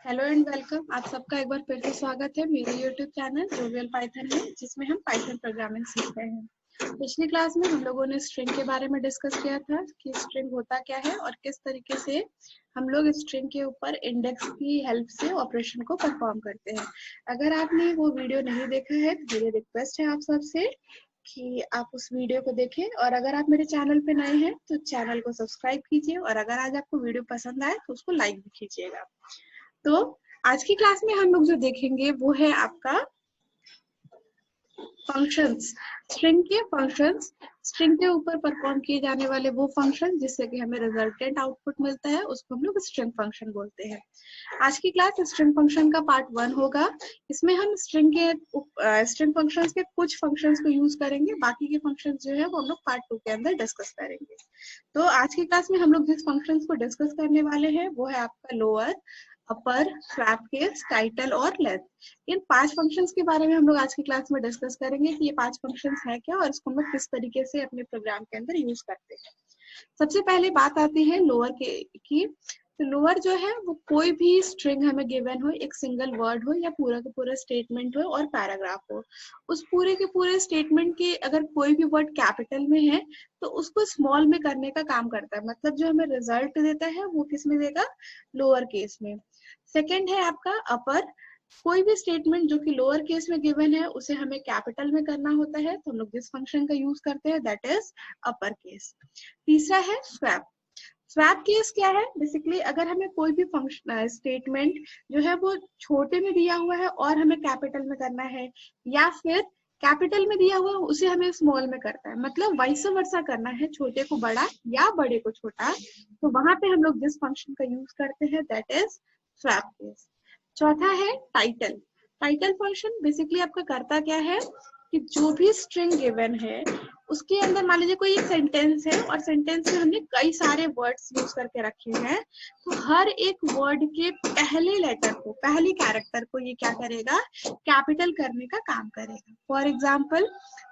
Hello and welcome. आप सबका एक बार फिर से स्वागत है मेरे यूट्यूब चैनल जोवियल पाइथन में, जिसमें हम पाइथन प्रोग्रामिंग सीख रहे हैं। पिछली क्लास में हम लोगों ने स्ट्रिंग के बारे में डिस्कस किया था कि स्ट्रिंग होता क्या है और किस तरीके से हम लोग स्ट्रिंग के ऊपर इंडेक्स की हेल्प से ऑपरेशन को परफॉर्म करते हैं। अगर आपने वो वीडियो नहीं देखा है तो मेरी रिक्वेस्ट है आप सबसे कि आप उस वीडियो को देखें, और अगर आप मेरे चैनल पे नए हैं तो चैनल को सब्सक्राइब कीजिए, और अगर आज आपको वीडियो पसंद आए तो उसको लाइक भी कीजिएगा। तो आज की क्लास में हम लोग जो देखेंगे वो है आपका फंक्शंस। स्ट्रिंग के फंक्शंस, स्ट्रिंग के ऊपर परफॉर्म किए जाने वाले वो फंक्शन जिससे कि हमें रिजल्टेंट आउटपुट मिलता है, उसको हम लोग स्ट्रिंग फंक्शन बोलते हैं। आज की क्लास स्ट्रिंग फंक्शन का पार्ट 1 होगा। इसमें हम स्ट्रिंग फंक्शंस के कुछ फंक्शंस को यूज करेंगे, बाकी के फंक्शंस जो है वो हम लोग पार्ट 2 के अंदर डिस्कस करेंगे। तो आज की क्लास में हम लोग जिस फंक्शंस को डिस्कस करने वाले हैं वो है आपका लोअर, अपर, स्वैप केस, टाइटल और लेंथ। इन 5 फंक्शंस के बारे में हम लोग आज की क्लास में डिस्कस करेंगे कि ये 5 फंक्शंस है क्या और इसको हम लोग किस तरीके से अपने प्रोग्राम के अंदर यूज करते हैं। सबसे पहले बात आती है लोअर की। तो लोअर जो है वो कोई भी स्ट्रिंग हमें गिवन हो, एक सिंगल वर्ड हो या पूरा का पूरा स्टेटमेंट हो और पैराग्राफ हो, उस पूरे के पूरे स्टेटमेंट के अगर कोई भी वर्ड कैपिटल में है तो उसको स्मॉल में करने का काम करता है। मतलब जो हमें रिजल्ट देता है वो किस में देगा? लोअर केस में। सेकेंड है आपका अपर। कोई भी स्टेटमेंट जो कि लोअर केस में गिवन है उसे हमें कैपिटल में करना होता है, तो हम लोग जिस फंक्शन का यूज करते हैं दैट इज अपर केस। तीसरा है स्वैप। स्वैप केस क्या है? बेसिकली अगर हमें कोई भी फंक्शन स्टेटमेंट जो है वो छोटे में दिया हुआ है और हमें कैपिटल में करना है, या फिर कैपिटल में दिया हुआ है उसे हमें स्मॉल में करता है, मतलब वाइस वर्सा करना है, छोटे को बड़ा या बड़े को छोटा, तो वहां पे हम लोग जिस फंक्शन का यूज करते हैं दैट इज स्वैप केस। चौथा है टाइटल। टाइटल फंक्शन बेसिकली आपका करता क्या है कि जो भी स्ट्रिंग गिवन है उसके अंदर मान लीजिए कोई एक सेंटेंस है और सेंटेंस में हमने कई सारे वर्ड्स यूज करके रखे हैं, तो हर एक वर्ड के पहले लेटर को, पहली कैरेक्टर को ये क्या करेगा? कैपिटल करने का काम करेगा। फॉर एग्जाम्पल,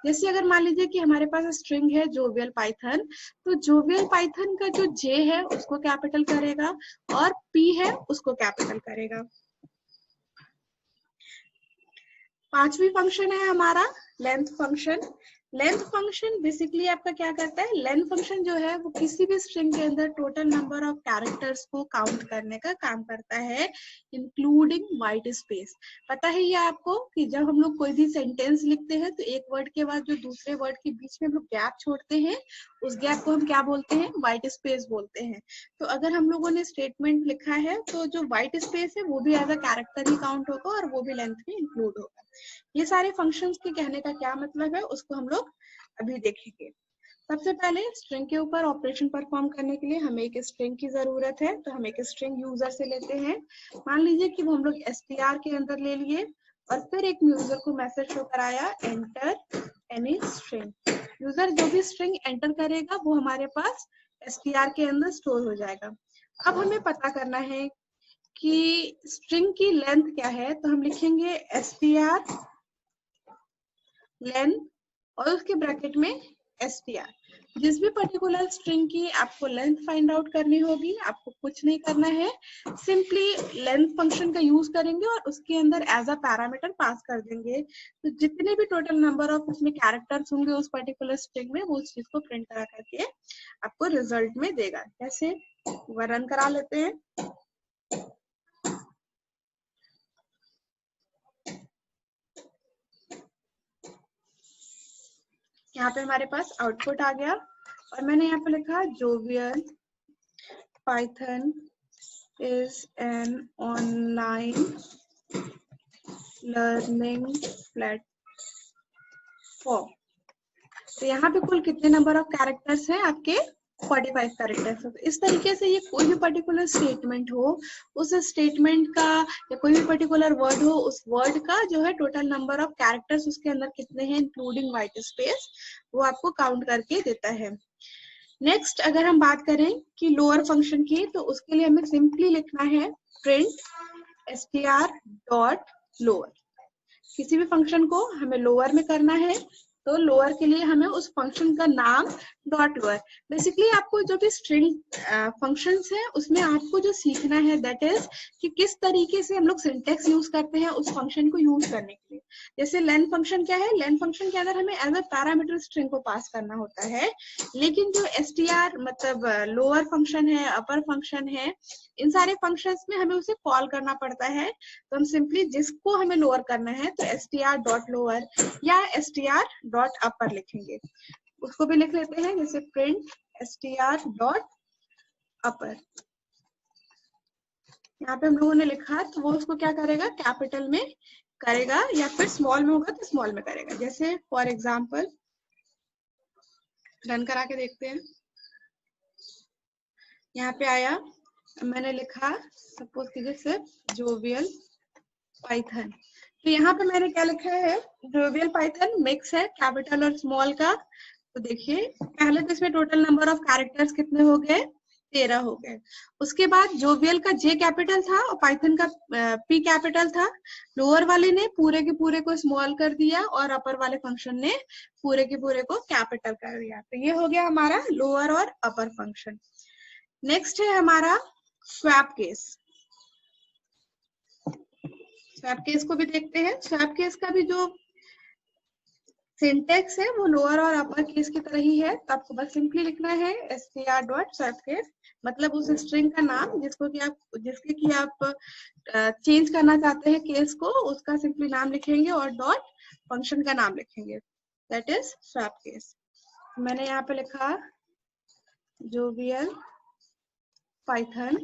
जैसे अगर मान लीजिए कि हमारे पास स्ट्रिंग है जोवियल पाइथन, तो जोवियल पाइथन का जो जे है उसको कैपिटल करेगा और पी है उसको कैपिटल करेगा। पांचवी फंक्शन है हमारा length function. Length function basically आपका क्या करता है? लेंथ फंक्शन जो है वो किसी भी स्ट्रिंग के अंदर टोटल नंबर ऑफ कैरेक्टर्स को काउंट करने का काम करता है, इंक्लूडिंग व्हाइट स्पेस। पता है ये आपको कि जब हम लोग कोई भी सेंटेंस लिखते हैं तो एक वर्ड के बाद जो दूसरे वर्ड के बीच में हम लोग गैप छोड़ते हैं, उस गैप को हम क्या बोलते हैं? व्हाइट स्पेस बोलते हैं। तो अगर हम लोगों ने स्टेटमेंट लिखा है तो जो व्हाइट स्पेस है वो भी एज अ कैरेक्टर ही काउंट होगा और वो भी लेंथ में इंक्लूड होगा। ये सारे फंक्शंस के कहने का क्या मतलब है उसको हम लोग अभी देखेंगे। सबसे पहले स्ट्रिंग के ऊपर ऑपरेशन परफॉर्म करने के लिए हमें एक स्ट्रिंग की जरूरत है, तो हम एक स्ट्रिंग यूजर से लेते हैं। मान लीजिए कि वो हम लोग str के अंदर ले लिए और फिर एक यूजर को मैसेज शो कराया, एंटर एनी स्ट्रिंग। यूजर जो भी स्ट्रिंग एंटर करेगा वो हमारे पास str के अंदर स्टोर हो जाएगा। अब हमें पता करना है कि स्ट्रिंग की लेंथ क्या है, तो हम लिखेंगे str लेंथ और उसके ब्रैकेट में str। जिस भी पर्टिकुलर स्ट्रिंग की आपको लेंथ फाइंड आउट करनी होगी, आपको कुछ नहीं करना है, सिंपली लेंथ फंक्शन का यूज करेंगे और उसके अंदर एज अ पैरामीटर पास कर देंगे। तो जितने भी टोटल नंबर ऑफ उसमें कैरेक्टर्स होंगे उस पर्टिकुलर स्ट्रिंग में, वो उस चीज को प्रिंट करा करके आपको रिजल्ट में देगा। कैसे? वह रन करा लेते हैं। यहाँ पे हमारे पास आउटपुट आ गया और मैंने यहाँ पे लिखा jovial Python is an online learning platform. तो यहाँ पे कुल कितने नंबर ऑफ कैरेक्टर्स हैं आपके? 45 कैरेक्टर्स। इस तरीके से ये कोई भी पर्टिकुलर स्टेटमेंट हो, उस स्टेटमेंट का या कोई भी पर्टिकुलर वर्ड हो, उस वर्ड का जो है टोटल नंबर ऑफ कैरेक्टर्स उसके अंदर कितने हैं इंक्लूडिंग व्हाइट स्पेस, वो आपको काउंट करके देता है। नेक्स्ट अगर हम बात करें कि लोअर फंक्शन की, तो उसके लिए हमें सिंपली लिखना है प्रिंट str डॉट लोअर। किसी भी फंक्शन को हमें लोअर में करना है तो लोअर के लिए हमें उस फंक्शन का नाम डॉट लोअर। बेसिकली आपको जो भी स्ट्रिंग फंक्शंस है उसमें आपको जो सीखना है दैट इज कि किस तरीके से हम लोग सिंटेक्स यूज करते हैं उस फंक्शन को यूज करने के लिए। जैसे लेन फंक्शन क्या है, लेन फंक्शन के अंदर हमें एज अ पैरामीटर स्ट्रिंग को पास करना होता है, लेकिन जो str मतलब लोअर फंक्शन है, अपर फंक्शन है, इन सारे फंक्शंस में हमें उसे कॉल करना पड़ता है। तो हम सिंपली जिसको हमें लोअर करना है तो str डॉट लोअर या str डॉट अपर लिखेंगे। उसको भी लिख लेते हैं, जैसे प्रिंट str डॉट अपर। यहाँ पे हम लोगों ने लिखा तो वो उसको क्या करेगा, कैपिटल में करेगा या फिर स्मॉल में होगा तो स्मॉल में करेगा। जैसे फॉर एग्जाम्पल रन करा के देखते हैं। यहाँ पे आया, मैंने लिखा सपोज कीजिए सिर्फ जोवियल पाइथन। तो यहाँ पे मैंने क्या लिखा है, जोवियल पाइथन मिक्स है कैपिटल और स्मॉल का। तो देखिए पहले तो इसमें टोटल नंबर ऑफ कैरेक्टर्स कितने हो गए, 13 हो गए। उसके बाद जोवियल का जे कैपिटल था और पाइथन का पी कैपिटल था। लोअर वाले ने पूरे के पूरे को स्मॉल कर दिया और अपर वाले फंक्शन ने पूरे के पूरे को कैपिटल कर दिया। तो ये हो गया हमारा लोअर और अपर फंक्शन। नेक्स्ट है हमारा स्वैप केस। स्वैप केस को भी देखते हैं। स्वैप केस का भी जो सिंटेक्स है वो लोअर और अपर केस की तरह ही है। तो आपको बस सिंपली लिखना है str डॉट स्वैप केस, मतलब उस स्ट्रिंग का नाम जिसके कि आप चेंज करना चाहते हैं केस को, उसका सिंपली नाम लिखेंगे और डॉट फंक्शन का नाम लिखेंगे, दैट इज स्वैप केस। मैंने यहाँ पे लिखा जोवियल पाइथन।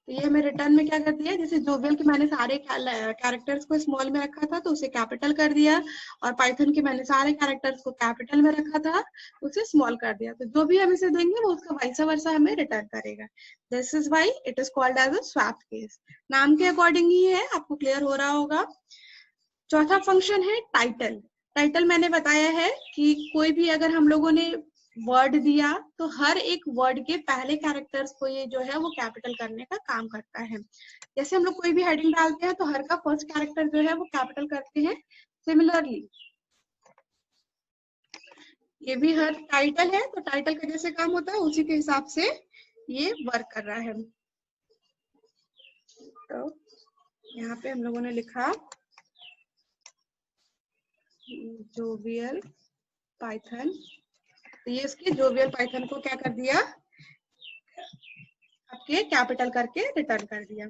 तो ये हमें रिटर्न में क्या कर दिया, जैसे जोवियल के मैंने सारे कैरेक्टर्स को स्मॉल में रखा था तो उसे कैपिटल कर दिया, और पाइथन के मैंने सारे कैरेक्टर्स को कैपिटल में रखा था उसे स्मॉल कर दिया। तो जो भी हम इसे देंगे वो उसका वैसा वैसा हमें रिटर्न करेगा। This is why it is called as a swap case. नाम के अकॉर्डिंग ही है, आपको क्लियर हो रहा होगा। चौथा फंक्शन है टाइटल। टाइटल मैंने बताया है कि कोई भी अगर हम लोगों ने वर्ड दिया तो हर एक वर्ड के पहले कैरेक्टर्स को ये जो है वो कैपिटल करने का काम करता है। जैसे हम लोग कोई भी हेडिंग डालते हैं तो हर का फर्स्ट कैरेक्टर जो है वो कैपिटल करते हैं। सिमिलरली ये भी हर टाइटल है तो टाइटल का जैसे काम होता है उसी के हिसाब से ये वर्क कर रहा है। तो यहाँ पे हम लोगों ने लिखा जोवियल पाइथन। तो ये इसके जोवियल पाइथन को क्या कर दिया, आपके कैपिटल करके रिटर्न कर दिया।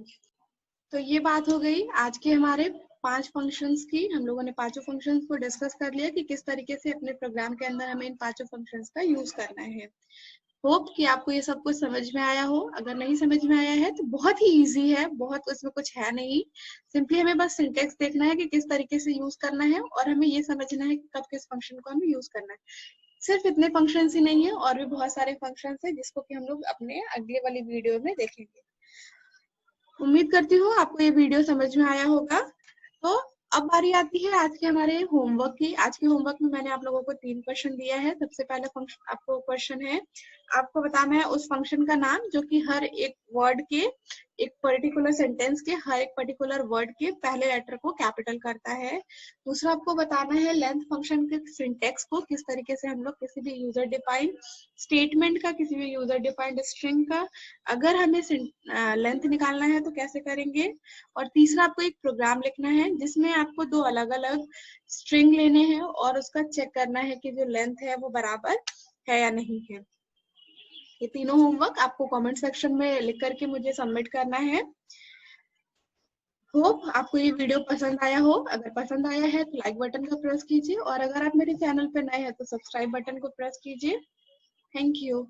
तो ये बात हो गई आज के हमारे 5 फंक्शंस की। हम लोगों ने पांचों फंक्शंस को डिस्कस कर लिया कि किस तरीके से अपने प्रोग्राम के अंदर हमें इन पांचों फंक्शंस का यूज करना है। होप कि आपको ये सब कुछ समझ में आया हो। अगर नहीं समझ में आया है तो बहुत ही इजी है, बहुत इसमें कुछ है नहीं। सिंपली हमें बस सिंटेक्स देखना है कि किस तरीके से यूज करना है और हमें ये समझना है कि कब किस फंक्शन को हमें यूज करना है। सिर्फ इतने फंक्शंस ही नहीं है, और भी बहुत सारे फंक्शंस है जिसको कि हम लोग अपने अगले वाली वीडियो में देखेंगे। उम्मीद करती हूँ आपको ये वीडियो समझ में आया होगा। तो अब बारी आती है आज के हमारे होमवर्क की। आज के होमवर्क में मैंने आप लोगों को 3 क्वेश्चन दिया है। सबसे पहला फंक्शन आपको क्वेश्चन है, आपको बताना है उस फंक्शन का नाम जो कि हर एक वर्ड के, एक पर्टिकुलर सेंटेंस के हर एक पर्टिकुलर वर्ड के पहले लेटर को कैपिटल करता है। दूसरा आपको बताना है लेंथ फंक्शन के सिंटेक्स को, किस तरीके से हम लोग किसी भी यूजर डिफाइंड स्टेटमेंट का, किसी भी यूजर डिफाइंड स्ट्रिंग का अगर हमें लेंथ निकालना है तो कैसे करेंगे। और तीसरा आपको एक प्रोग्राम लिखना है जिसमें आपको 2 अलग अलग स्ट्रिंग लेने हैं और उसका चेक करना है कि जो लेंथ है वो बराबर है या नहीं है। ये तीनों होमवर्क आपको कमेंट सेक्शन में लिख करके मुझे सबमिट करना है। होप आपको ये वीडियो पसंद आया हो। अगर पसंद आया है तो लाइक बटन को प्रेस कीजिए, और अगर आप मेरे चैनल पे नए हैं तो सब्सक्राइब बटन को प्रेस कीजिए। Thank you.